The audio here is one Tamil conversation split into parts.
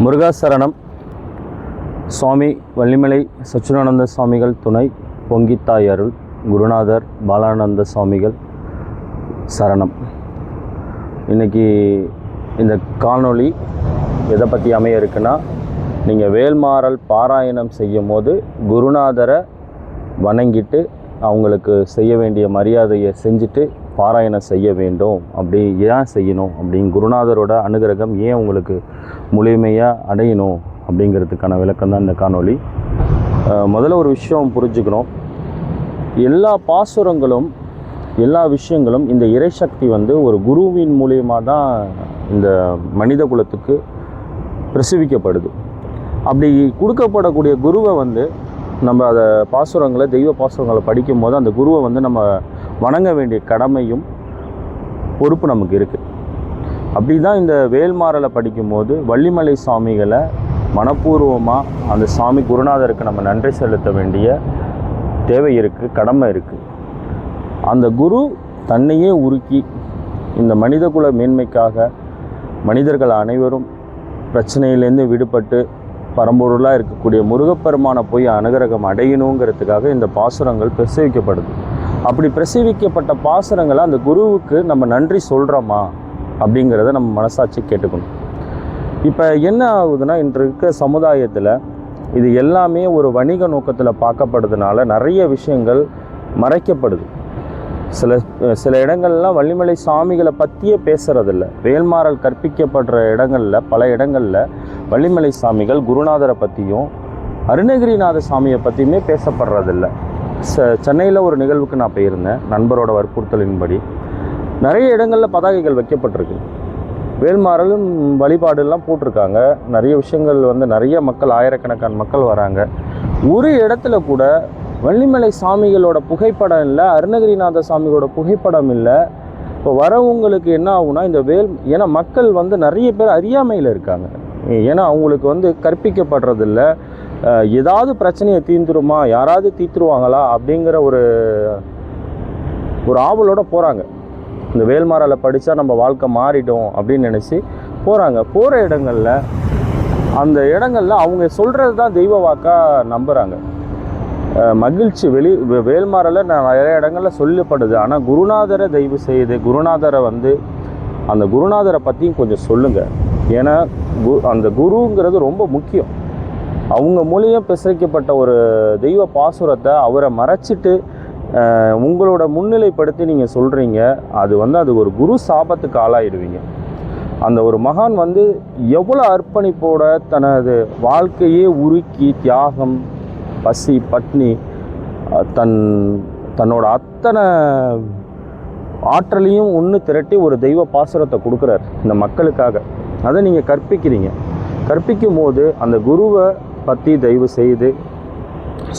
முருகாசரணம். சுவாமி வள்ளிமலை சச்சிதானந்த சுவாமிகள் துணை, பொங்கித்தாய் அருள், குருநாதர் பாலானந்த சுவாமிகள் சரணம். இன்றைக்கி இந்த காணொளி எதை பற்றி அமைய இருக்குன்னா, நீங்கள் வேல்மாறல் பாராயணம் செய்யும் போது குருநாதரை வணங்கிட்டு அவங்களுக்கு செய்ய வேண்டிய மரியாதையை செஞ்சுட்டு பாராயணம் செய்ய வேண்டும். அப்படி ஏன் செய்யணும் அப்படின்னு, குருநாதரோட அனுகிரகம் ஏன் உங்களுக்கு முழுமையாக அடையணும் அப்படிங்கிறதுக்கான விளக்கம் தான் இந்த காணொளி. முதல்ல ஒரு விஷயம் புரிஞ்சுக்கணும். எல்லா பாசுரங்களும் எல்லா விஷயங்களும் இந்த இறைசக்தி ஒரு குருவின் மூலியமாக தான் இந்த மனித குலத்துக்கு பிரசவிக்கப்படுது. அப்படி கொடுக்கப்படக்கூடிய குருவை நம்ம அதை பாசுரங்களை, தெய்வ பாசுரங்களை படிக்கும் போது அந்த குருவை நம்ம வணங்க வேண்டிய கடமையும் பொறுப்பு நமக்கு இருக்குது. அப்படி தான் இந்த வேல்மாறலை படிக்கும்போது வள்ளிமலை சுவாமிகளை மனப்பூர்வமாக அந்த சாமி குருநாதருக்கு நம்ம நன்றி செலுத்த வேண்டிய தேவை இருக்குது, கடமை இருக்குது. அந்த குரு தன்னையே உருக்கி இந்த மனிதகுல மேன்மைக்காக மனிதர்கள் அனைவரும் பிரச்சனையிலேருந்து விடுபட்டு பரம்பொருளாக இருக்கக்கூடிய முருகப்பெருமானை போய் அனுகிரகம் அடையணுங்கிறதுக்காக இந்த பாசுரங்கள் பிரசவிக்கப்படுது. அப்படி பிரசவிக்கப்பட்ட பாசுரங்களை அந்த குருவுக்கு நம்ம நன்றி சொல்கிறோமா அப்படிங்கிறத நம்ம மனசாட்சி கேட்டுக்கணும். இப்போ என்ன ஆகுதுன்னா, இன்று இருக்க சமுதாயத்தில் இது எல்லாமே ஒரு வணிக நோக்கத்தில் பார்க்கப்படுறதுனால நிறைய விஷயங்கள் மறைக்கப்படுது. சில இடங்கள்லாம் வள்ளிமலை சாமிகளை பற்றியே பேசுகிறதில்ல. வேல்மாறல் கற்பிக்கப்படுற இடங்களில், பல இடங்களில் வள்ளிமலை சாமிகள் குருநாதரை பற்றியும் அருணகிரிநாத சாமியை பற்றியுமே பேசப்படுறதில்ல. சென்னையில் ஒரு நிகழ்வுக்கு நான் போயிருந்தேன். நண்பரோட வற்புறுத்தலின்படி நிறைய இடங்களில் பதாகைகள் வைக்கப்பட்டிருக்கு. வேல்மாறலும் வழிபாடுலாம் போட்டிருக்காங்க. நிறைய விஷயங்கள் நிறைய மக்கள், ஆயிரக்கணக்கான மக்கள் வராங்க. ஒரு இடத்துல கூட வள்ளிமலை சாமிகளோட புகைப்படம் இல்லை, அருணகிரிநாத சாமிகளோட புகைப்படம் இல்லை. இப்போ வரவங்களுக்கு என்ன ஆகுனா, இந்த ஏன்னா மக்கள் நிறைய பேர் அறியாமையில் இருக்காங்க. ஏன்னா அவங்களுக்கு கற்பிக்கப்படுறதில்ல. ஏதாவது பிரச்சனையை தீர்ந்துருமா, யாராவது தீர்த்துருவாங்களா அப்படிங்கிற ஒரு ஆவலோடு போகிறாங்க. இந்த வேல்மாறலை படித்தா நம்ம வாழ்க்கை மாறிடும் அப்படின்னு நினச்சி போகிறாங்க. போகிற இடங்களில், அந்த இடங்களில் அவங்க சொல்கிறது தான் தெய்வ வாக்காக நம்புகிறாங்க. மகிழ்ச்சி வேல்மாறலை நிறைய இடங்களில் சொல்லப்படுது. ஆனால் குருநாதரை தயவு செய்து குருநாதரை அந்த குருநாதரை பற்றியும் கொஞ்சம் சொல்லுங்கள். ஏன்னா அந்த குருங்கிறது ரொம்ப முக்கியம். அவங்க மூலியம் பிரசரிக்கப்பட்ட ஒரு தெய்வ பாசுரத்தை அவரை மறைச்சிட்டு உங்களோட முன்னிலைப்படுத்தி நீங்கள் சொல்கிறீங்க. அது ஒரு குரு சாபத்துக்கு ஆளாயிடுவீங்க. அந்த ஒரு மகான் எவ்வளோ அர்ப்பணிப்போட தனது வாழ்க்கையே உருக்கி, தியாகம், பசி, பட்னி, தன்னோட அத்தனை ஆற்றலையும் ஒன்று திரட்டி ஒரு தெய்வ பாசுரத்தை கொடுக்குறார் இந்த மக்களுக்காக. அதை நீங்கள் கற்பிக்கிறீங்க. கற்பிக்கும் போது அந்த குருவை பற்றி தயவு செய்து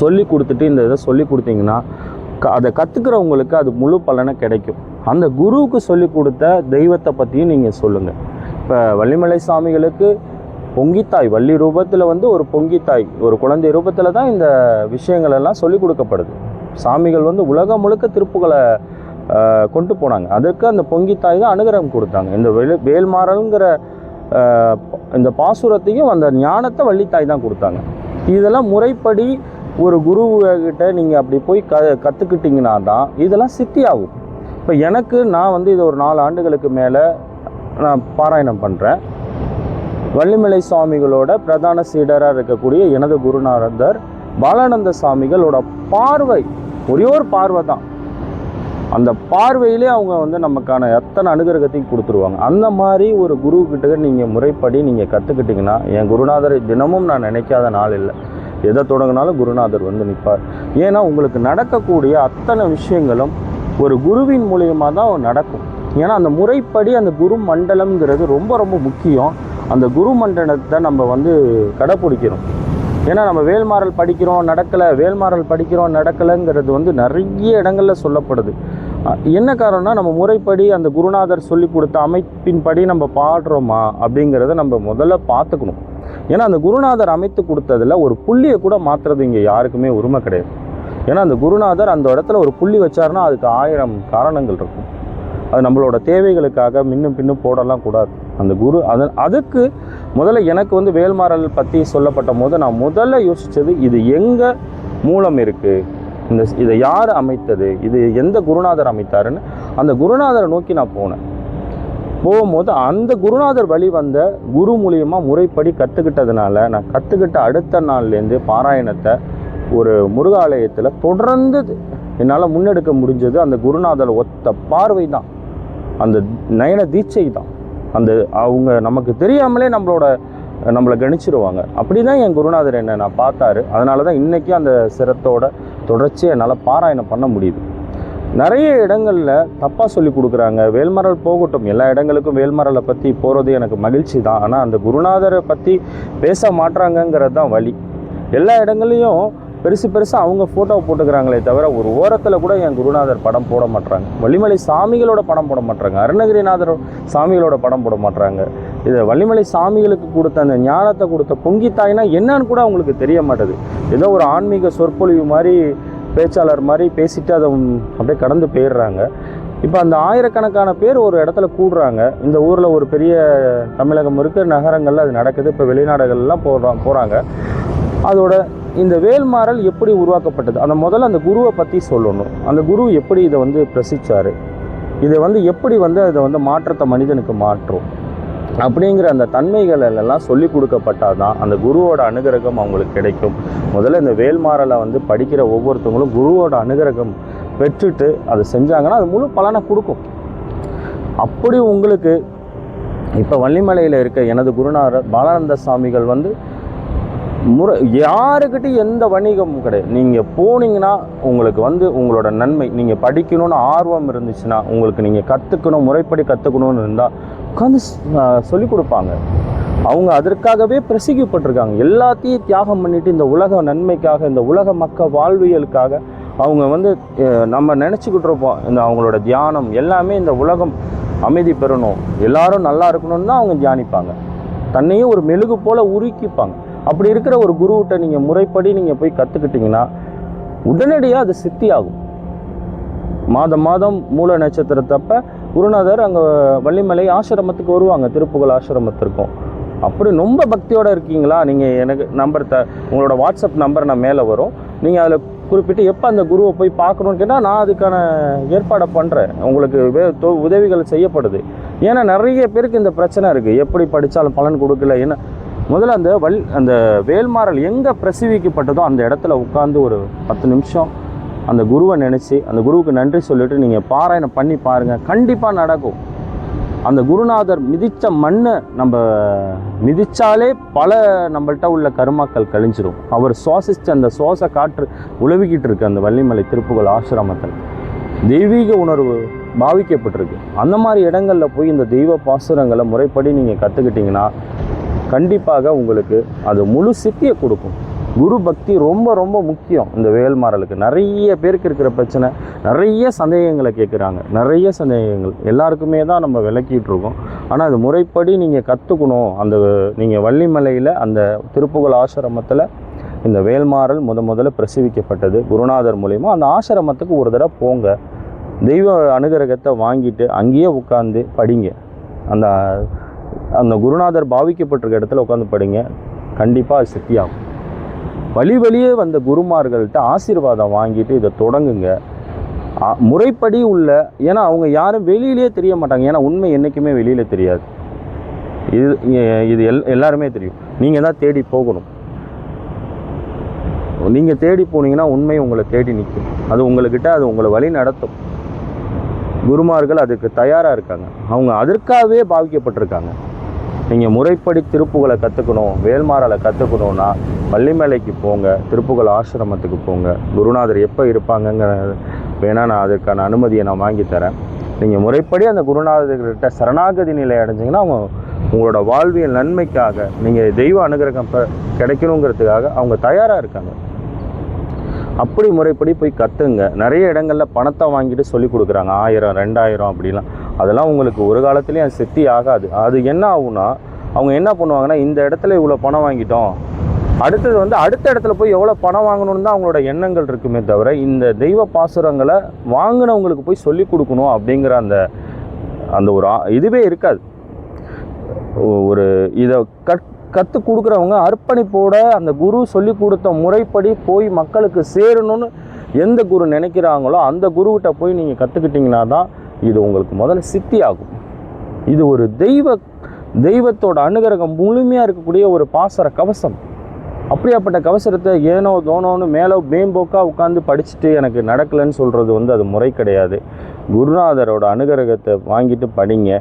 சொல்லி கொடுத்துட்டு இந்த இதை சொல்லி கொடுத்தீங்கன்னா அதை கற்றுக்கிறவங்களுக்கு அது முழு பலனை கிடைக்கும். அந்த குருவுக்கு சொல்லி கொடுத்த தெய்வத்தை பற்றியும் நீங்கள் சொல்லுங்கள். இப்போ வள்ளிமலை சாமிகளுக்கு பொங்கித்தாய், வள்ளி ரூபத்தில் ஒரு பொங்கித்தாய், ஒரு குழந்தை ரூபத்தில் தான் இந்த விஷயங்களெல்லாம் சொல்லி கொடுக்கப்படுது. சாமிகள் உலகம் முழுக்க திருப்புகளை கொண்டு போனாங்க. அதற்கு அந்த பொங்கித்தாய் தான் அனுகிரகம் கொடுத்தாங்க. இந்த வேல்மாறல்ங்கிற இந்த பாசுரத்தையும் அந்த ஞானத்தை வள்ளித்தாய் தான் கொடுத்தாங்க. இதெல்லாம் முறைப்படி ஒரு குருக்கிட்ட நீங்கள் அப்படி போய் கற்றுக்கிட்டிங்கன்னா தான் இதெல்லாம் சித்தி ஆகும். இப்போ நான் இது ஒரு 4 ஆண்டுகளுக்கு மேலே நான் பாராயணம் பண்ணுறேன். வள்ளிமலை சுவாமிகளோட பிரதான சீடராக இருக்கக்கூடிய எனது குருநாதர் பாலானந்த சுவாமிகளோட பார்வை, ஒரே ஒரு பார்வை தான். அந்த பார்வையிலே அவங்க நமக்கான எத்தனை அனுகிரகத்தையும் கொடுத்துருவாங்க. அந்த மாதிரி ஒரு குருக்கிட்ட நீங்கள் முறைப்படி நீங்கள் கற்றுக்கிட்டிங்கன்னா, என் குருநாதரை தினமும் நான் நினைக்காத நாள் இல்லை. எதை தொடங்கினாலும் குருநாதர் நிற்பார். ஏன்னா உங்களுக்கு நடக்கக்கூடிய அத்தனை விஷயங்களும் ஒரு குருவின் மூலியமாக தான் நடக்கும். ஏன்னா அந்த முறைப்படி அந்த குரு மண்டலம்ங்கிறது ரொம்ப ரொம்ப முக்கியம். அந்த குரு மண்டலத்தை நம்ம கடைப்பிடிக்கணும். ஏன்னா நம்ம வேல்மாறல் படிக்கிறோம் நடக்கலை, வேல்மாறல் படிக்கிறோம் நடக்கலைங்கிறது நிறைய இடங்களில் சொல்லப்படுது. என்ன காரணம்னா, நம்ம முறைப்படி அந்த குருநாதர் சொல்லி கொடுத்த அமைப்பின்படி நம்ம பாடுறோமா அப்படிங்கிறத நம்ம முதல்ல பார்த்துக்கணும். ஏன்னா அந்த குருநாதர் அமைத்து கொடுத்ததில் ஒரு புள்ளியை கூட மாற்றுறது இங்கே யாருக்குமே உரிமை கிடையாது. ஏன்னா அந்த குருநாதர் அந்த இடத்துல ஒரு புள்ளி வச்சாருன்னா அதுக்கு 1000 காரணங்கள் இருக்கும். அது நம்மளோட தேவைகளுக்காக முன்னும் பின்னும் போடலாம் கூடாது. அந்த குரு அதுக்கு முதல்ல எனக்கு வந்து வேல்மாறல் பற்றி சொல்லப்பட்ட போது நான் முதல்ல யோசித்தது, இது எங்கே மூலம் இருக்குது, இதை யார் அமைத்தது, இது எந்த குருநாதர் அமைத்தாருன்னு அந்த குருநாதரை நோக்கி நான் போகும்போது அந்த குருநாதர் வழி வந்த குரு மூலியமாக முறைப்படி கற்றுக்கிட்டதுனால நான் கற்றுக்கிட்ட அடுத்த நாள்லேருந்து பாராயணத்தை ஒரு முருகாலயத்தில் தொடர்ந்து என்னால் முன்னெடுக்க முடிஞ்சது. அந்த குருநாதர் ஒத்த பார்வை தான், அந்த நயன தீட்சை தான். அந்த அவங்க நமக்கு தெரியாமலே நம்மளை கணிச்சிருவாங்க. அப்படி தான் என் குருநாதர் என்ன நான் பார்த்தாரு. அதனால தான் இன்றைக்கி அந்த சிரத்தோட தொடர்ச்சியை என்னால் பாராயணம் பண்ண முடியுது. நிறைய இடங்களில் தப்பாக சொல்லி கொடுக்குறாங்க. வேல்மாறல் போகட்டும், எல்லா இடங்களுக்கும் வேல்மாறலை பற்றி போகிறது எனக்கு மகிழ்ச்சி தான். ஆனால் அந்த குருநாதரை பற்றி பேச மாட்டுறாங்கங்கிறது தான் வழி. எல்லா இடங்கள்லையும் பெருசாக அவங்க ஃபோட்டோவை போட்டுக்கிறாங்களே தவிர ஒரு ஓரத்தில் கூட என் குருநாதர் படம் போட மாட்டுறாங்க. வள்ளிமலை சாமிகளோட படம் போட மாட்டுறாங்க. அருணகிரிநாதர் சாமிகளோட படம் போட மாட்டுறாங்க. இதை வள்ளிமலை சாமிகளுக்கு கொடுத்த அந்த ஞானத்தை கொடுத்த பொங்கித்தாய்னா என்னன்னு கூட அவங்களுக்கு தெரிய மாட்டேது. ஏதோ ஒரு ஆன்மீக சொற்பொழிவு மாதிரி பேச்சாளர் மாதிரி பேசிட்டு அதை அப்படியே கடந்து போயிடுறாங்க. இப்போ அந்த ஆயிரக்கணக்கான பேர் ஒரு இடத்துல கூடுறாங்க. இந்த ஊரில் ஒரு பெரிய தமிழகம் இருக்குது, நகரங்களில் அது நடக்குது. இப்போ வெளிநாடுகள்லாம் போகிறாங்க. அதோட இந்த வேல்மாறல் எப்படி உருவாக்கப்பட்டது, அந்த முதல்ல அந்த குருவை பற்றி சொல்லணும். அந்த குரு எப்படி இதை வந்து பிரசித்தார், இதை வந்து எப்படி வந்து அதை வந்து மாற்றத்தை மனிதனுக்கு மாற்றும் அப்படிங்கிற அந்த தன்மைகள் எல்லாம் சொல்லி கொடுக்கப்பட்டால் தான் அந்த குருவோட அனுகிரகம் அவங்களுக்கு கிடைக்கும். முதல்ல இந்த வேல்மாறலை வந்து படிக்கிற ஒவ்வொருத்தவங்களும் குருவோட அனுகிரகம் பெற்றுட்டு அதை செஞ்சாங்கன்னா அது முழு பலனை கொடுக்கும். அப்படி உங்களுக்கு இப்போ வள்ளிமலையில் இருக்க எனது குருநாதர் பாலானந்த சாமிகள் வந்து யாருக்கிட்டையும் எந்த வணிகமும் கிடையாது. நீங்கள் போனீங்கன்னா உங்களுக்கு வந்து உங்களோட நன்மை, நீங்கள் படிக்கணும்னு ஆர்வம் இருந்துச்சுன்னா, உங்களுக்கு நீங்கள் கற்றுக்கணும், முறைப்படி கற்றுக்கணும்னு இருந்தால் உட்காந்து சொல்லிக் கொடுப்பாங்க. அவங்க அதற்காகவே பிரசிக்கப்பட்டிருக்காங்க. எல்லாத்தையும் தியாகம் பண்ணிவிட்டு இந்த உலக நன்மைக்காக, இந்த உலக மக்கள் வாழ்வியலுக்காக அவங்க வந்து நம்ம நினச்சிக்கிட்டு இருப்போம். இந்த அவங்களோட தியானம் எல்லாமே இந்த உலகம் அமைதி பெறணும், எல்லாரும் நல்லா இருக்கணும்னு தான் அவங்க தியானிப்பாங்க. தன்னையும் ஒரு மெழுகு போல் உருக்கிப்பாங்க. அப்படி இருக்கிற ஒரு குருவிட்ட நீங்கள் முறைப்படி நீங்கள் போய் கற்றுக்கிட்டிங்கன்னா உடனடியாக அது சித்தி ஆகும். மாதம் மூல நட்சத்திரத்தப்ப குருநாதர் அங்கே வள்ளிமலை ஆசிரமத்துக்கு வருவாங்க, திருப்புகழ் ஆசிரமத்திற்கும். அப்படி ரொம்ப பக்தியோடு இருக்கீங்களா, நீங்கள் எனக்கு உங்களோட வாட்ஸ்அப் நம்பர் நான் மேலே வரும். நீங்கள் அதில் குறிப்பிட்டு எப்போ அந்த குருவை போய் பார்க்கணுன்னு கேட்டால் நான் அதுக்கான ஏற்பாடை பண்ணுறேன். உங்களுக்கு உதவிகள் செய்யப்படுது. ஏன்னா நிறைய பேருக்கு இந்த பிரச்சனை இருக்குது, எப்படி படித்தாலும் பலன் கொடுக்கல. ஏன்னா முதல்ல அந்த வேல்மாறல் எங்கே பிரசவிக்கப்பட்டதோ அந்த இடத்துல உட்காந்து ஒரு 10 நிமிஷம் அந்த குருவை நினச்சி அந்த குருவுக்கு நன்றி சொல்லிவிட்டு நீங்கள் பாராயணம் பண்ணி பாருங்கள், கண்டிப்பாக நடக்கும். அந்த குருநாதர் மிதித்த மண்ணை நம்ம மிதித்தாலே பல நம்மள்கிட்ட உள்ள கருமாக்கள் கழிஞ்சிரும். அவர் சுவாசித்த அந்த சுவாச காற்று உழவிக்கிட்டு இருக்கு அந்த வள்ளிமலை திருப்புகழ் ஆசிரமத்தில். தெய்வீக உணர்வு பாவிக்கப்பட்டிருக்கு. அந்த மாதிரி இடங்களில் போய் இந்த தெய்வ பாசுரங்களை முறைப்படி நீங்கள் கற்றுக்கிட்டிங்கன்னா கண்டிப்பாக உங்களுக்கு அது முழு சித்தியை கொடுக்கும். குரு பக்தி ரொம்ப ரொம்ப முக்கியம். இந்த வேல்மாறலுக்கு நிறைய பேருக்கு இருக்கிற பிரச்சனை, நிறைய சந்தேகங்களை கேட்குறாங்க. நிறைய சந்தேகங்கள் எல்லாருக்குமே தான் நம்ம விளக்கிட்டு இருக்கோம். ஆனால் அது முறைப்படி நீங்கள் கற்றுக்கணும். நீங்கள் வள்ளிமலையில் அந்த திருப்புகழ் ஆசிரமத்தில் இந்த வேல்மாறல் முதல்ல பிரசவிக்கப்பட்டது குருநாதர் மூலிமா. அந்த ஆசிரமத்துக்கு ஒரு தடவை போங்க, தெய்வ அனுகிரகத்தை வாங்கிட்டு அங்கேயே உட்காந்து படிங்க. அந்த குருநாதர் பாவிக்கப்பட்டிருக்க இடத்துல உட்காந்து படிங்க, கண்டிப்பாக அது சித்தியாகும். வழியே வந்த குருமார்கள்ட்ட ஆசீர்வாதம் வாங்கிட்டு இதை தொடங்குங்க. முறைப்படி ஏன்னா அவங்க யாரும் வெளியிலே தெரிய மாட்டாங்க. ஏன்னா உண்மை என்றைக்குமே வெளியில் தெரியாது. இது எல்லாருமே தெரியும். நீங்கள் தான் தேடி போகணும். நீங்கள் தேடி போனீங்கன்னா உண்மை உங்களை தேடி நிற்கும். அது உங்களை வழி நடத்தும். குருமார்கள் அதுக்கு தயாராக இருக்காங்க. அவங்க அதற்காகவே பாவிக்கப்பட்டிருக்காங்க. நீங்கள் முறைப்படி திருப்புகளை கற்றுக்கணும், வேல்மாறலை கற்றுக்கணுன்னா வள்ளிமலைக்கு போங்க, திருப்புகழ் ஆசிரமத்துக்கு போங்க. குருநாதர் எப்போ இருப்பாங்கங்கிற வேணால் நான் அதற்கான அனுமதியை நான் வாங்கி தரேன். நீங்கள் முறைப்படி அந்த குருநாதர்கிட்ட சரணாகதி நிலை அடைஞ்சிங்கன்னா உங்களோட வாழ்வியல் நன்மைக்காக, நீங்கள் தெய்வ அனுகிரகம் கிடைக்கணுங்கிறதுக்காக அவங்க தயாராக இருக்காங்க. அப்படி முறைப்படி போய் கற்றுங்க. நிறைய இடங்களில் பணத்தை வாங்கிட்டு சொல்லி கொடுக்குறாங்க, 1000 2000 அப்படிலாம். அதெல்லாம் உங்களுக்கு ஒரு காலத்துலேயும் அது சித்தி ஆகாது. அது என்ன ஆகுனா, அவங்க என்ன பண்ணுவாங்கன்னா, இந்த இடத்துல இவ்வளோ பணம் வாங்கிட்டோம், அடுத்தது அடுத்த இடத்துல போய் எவ்வளோ பணம் வாங்கணும்னு தான் அவங்களோட எண்ணங்கள் இருக்குமே தவிர, இந்த தெய்வ பாசுரங்களை வாங்கினவங்களுக்கு போய் சொல்லி கொடுக்கணும் அப்படிங்கிற அந்த ஒரு இதுவே இருக்காது. ஒரு இதை கற்றுக் கொடுக்குறவங்க அர்ப்பணிப்போட அந்த குரு சொல்லி கொடுத்த முறைப்படி போய் மக்களுக்கு சேரணும்னு எந்த குரு நினைக்கிறாங்களோ அந்த குருக்கிட்ட போய் நீங்கள் கற்றுக்கிட்டிங்கன்னா தான் இது உங்களுக்கு முதல்ல சித்தி ஆகும். இது ஒரு தெய்வத்தோட அனுகிரகம் முழுமையாக இருக்கக்கூடிய ஒரு பாசற கவசம். அப்படியாப்பட்ட கவசரத்தை ஏனோ தோனோன்னு மேலே மேம்போக்காக உட்காந்து படிச்சுட்டு எனக்கு நடக்கலைன்னு சொல்கிறது அது முறை கிடையாது. குருநாதரோட அனுகிரகத்தை வாங்கிட்டு படிங்க.